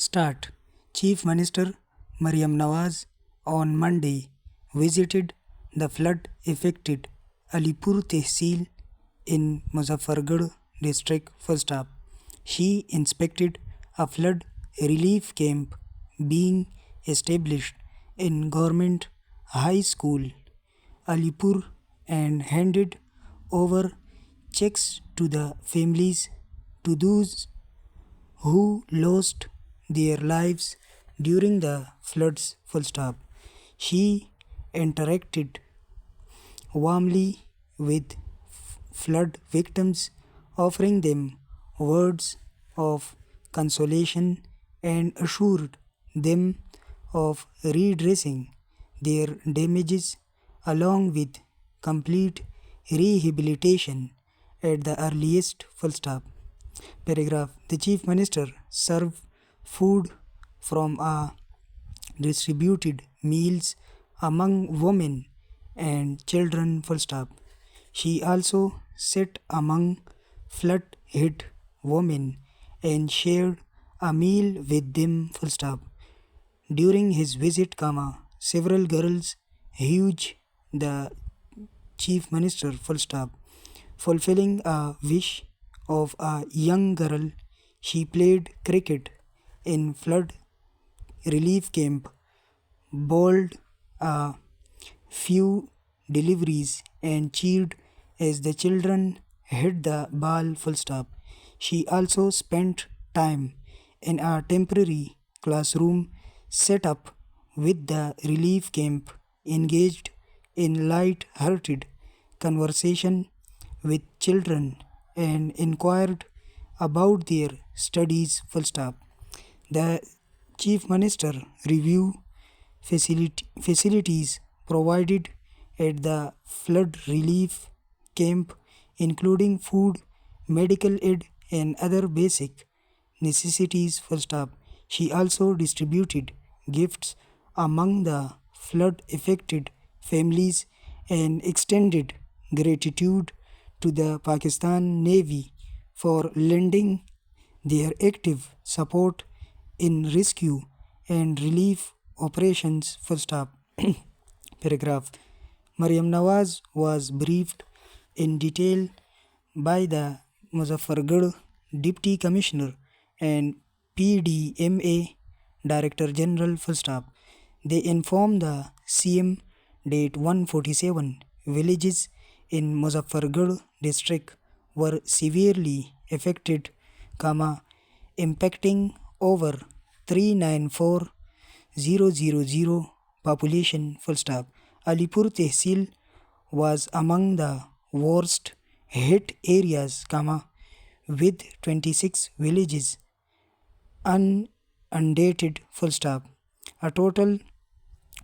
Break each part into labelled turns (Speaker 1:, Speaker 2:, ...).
Speaker 1: Start. Chief Minister Mariam Nawaz on Monday visited the flood-affected Alipur Tehsil in Muzaffargarh district first up. She inspected a flood relief camp being established in Government High School Alipur and handed over checks to the families to those who lost their lives during the floods. Full stop. She interacted warmly with flood victims, offering them words of consolation and assured them of redressing their damages along with complete rehabilitation at the earliest. Full stop. Paragraph. The Chief Minister served food from a distributed meals among women and children. Full stop. She also sat among flood hit women and shared a meal with them. Full stop. During his visit, several girls huge the Chief Minister. Full stop. Fulfilling a wish of a young girl, she played cricket in flood relief camp, bowled a few deliveries, and cheered as the children hit the ball. Full stop. She also spent time in a temporary classroom set up with the relief camp, engaged in light-hearted conversation with children and inquired about their studies. Full stop. The Chief Minister reviewed facilities provided at the flood relief camp, including food, medical aid, and other basic necessities. Full stop. She also distributed gifts among the flood affected families and extended gratitude to the Pakistan Navy for lending their active support in rescue and relief operations. Full stop. Paragraph. Mariam Nawaz was briefed in detail by the Muzaffargarh Deputy Commissioner and PDMA Director General. Full stop. They informed the CM that 147 villages in Muzaffargarh district were severely affected, impacting over 394,000 population. Full stop. Alipur Tehsil was among the worst hit areas, with 26 villages inundated. Full stop. A total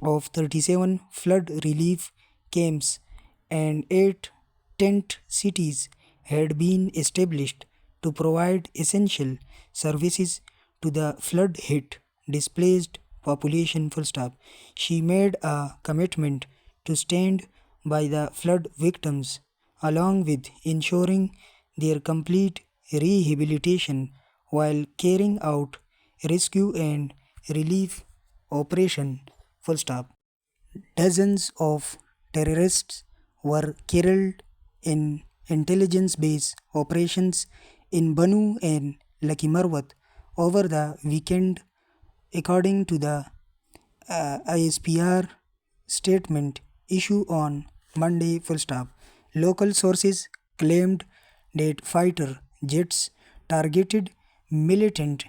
Speaker 1: of 37 flood relief camps and 8 tent cities had been established to provide essential services to the flood hit displaced population. Full stop. She made a commitment to stand by the flood victims along with ensuring their complete rehabilitation while carrying out rescue and relief operation. Full stop. Dozens of terrorists were killed in intelligence-based operations in Banu and Lucky Marwat over the weekend, according to the ISPR statement issued on Monday. Full stop. Local sources claimed that fighter jets targeted militant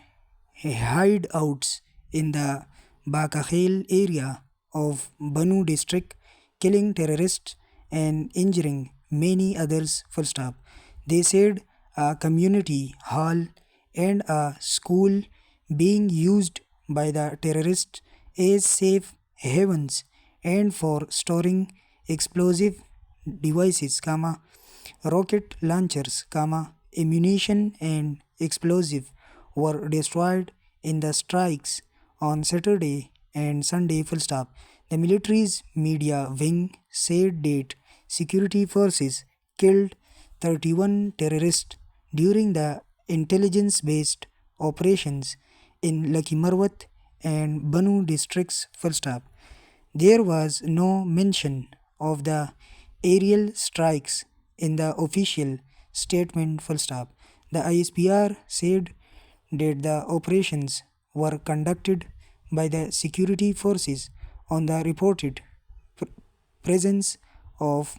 Speaker 1: hideouts in the Bakakhel area of Banu district, killing terrorists and injuring many others. Full stop. They said a community hall and a school being used by the terrorists as safe havens and for storing explosive devices, rocket launchers, ammunition and explosive were destroyed in the strikes on Saturday and Sunday. Full stop. The military's media wing said that security forces killed 31 terrorists during the intelligence-based operations in Lucky Marwat and Banu districts, full stop. There was no mention of the aerial strikes in the official statement, full stop. The ISPR said that the operations were conducted by the security forces on the reported presence of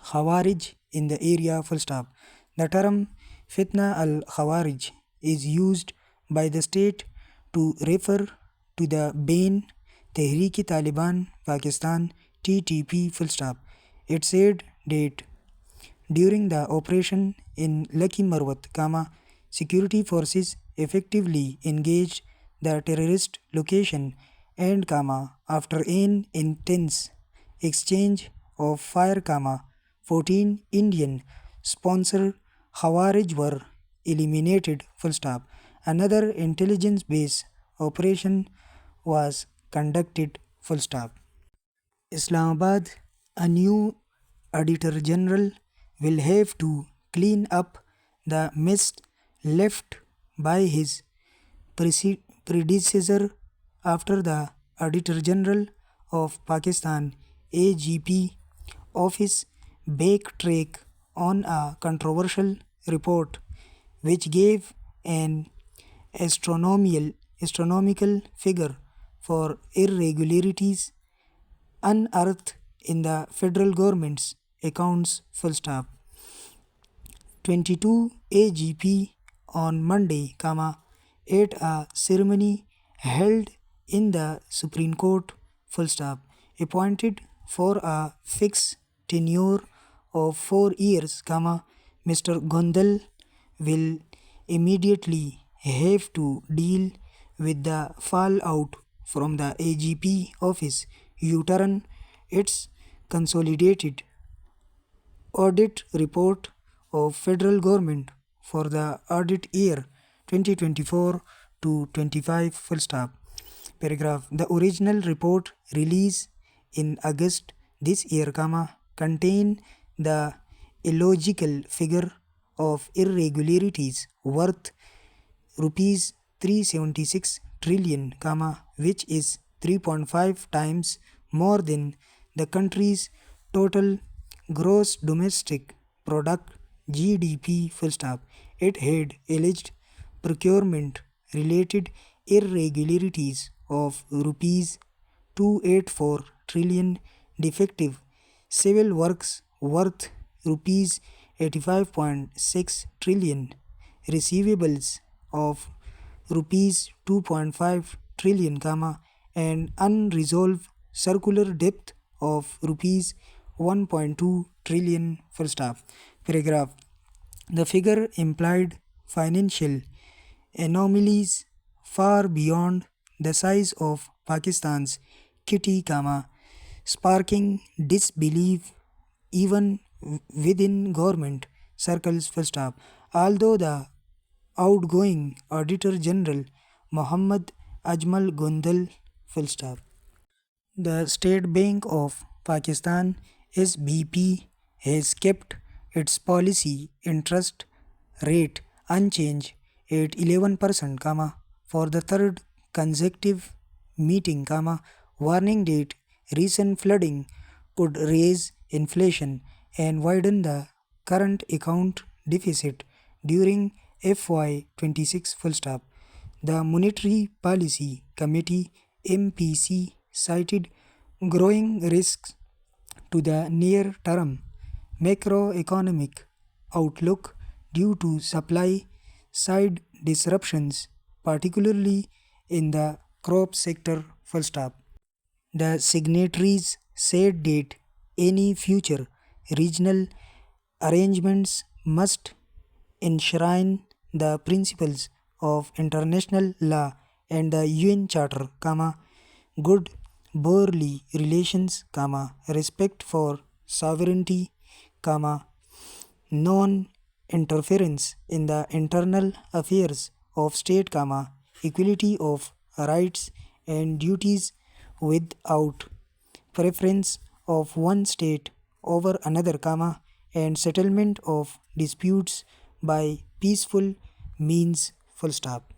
Speaker 1: Khawarij in the area, full stop. The term Fitna al Khawarij is used by the state to refer to the Bain Tehreek Taliban Pakistan TTP, full stop. It said that during the operation in Lucky Marwat, security forces effectively engaged the terrorist location and, after an intense exchange of fire, 14 Indian sponsored Khawarij were eliminated, full stop. Another intelligence based operation was conducted, full stop. Islamabad, a new Auditor General will have to clean up the mess left by his predecessor after the Auditor General of Pakistan AGP office backtrack on a controversial report which gave an astronomical figure for irregularities unearthed in the federal government's accounts, full stop. 22 AGP on Monday, at a ceremony held in the Supreme Court, full stop, appointed for a fixed tenure of 4 years, Mr. Gondal will immediately have to deal with the fallout from the AGP office U-turn its consolidated audit report of federal government for the audit year 2024 to 25, full stop. Paragraph. The original report released in August this year, contained the illogical figure of irregularities worth rupees 376 trillion, which is 3.5 times more than the country's total gross domestic product GDP, full stop. It had alleged procurement related irregularities of rupees 284 trillion, defective civil works worth rupees 85.6 trillion, receivables of rupees 2.5 trillion, and unresolved circular debt of rupees 1.2 trillion, full stop. Paragraph. The figure implied financial anomalies far beyond the size of Pakistan's kitty, sparking disbelief even within government circles, full stop. Although the outgoing Auditor General Muhammad Ajmal Gondal, full stop. The State Bank of Pakistan SBP has kept its policy interest rate unchanged at 11%, for the third consecutive meeting, warning that recent flooding could raise inflation and widen the current account deficit during FY26, full stop. The Monetary Policy Committee MPC cited growing risks to the near-term macroeconomic outlook due to supply-side disruptions, particularly in the crop sector, full stop. The signatories said that any future regional arrangements must enshrine the principles of international law and the UN Charter, good borderly relations, respect for sovereignty, non-interference in the internal affairs of state, equality of rights and duties without preference of one state over another, and settlement of disputes by peaceful means, full stop.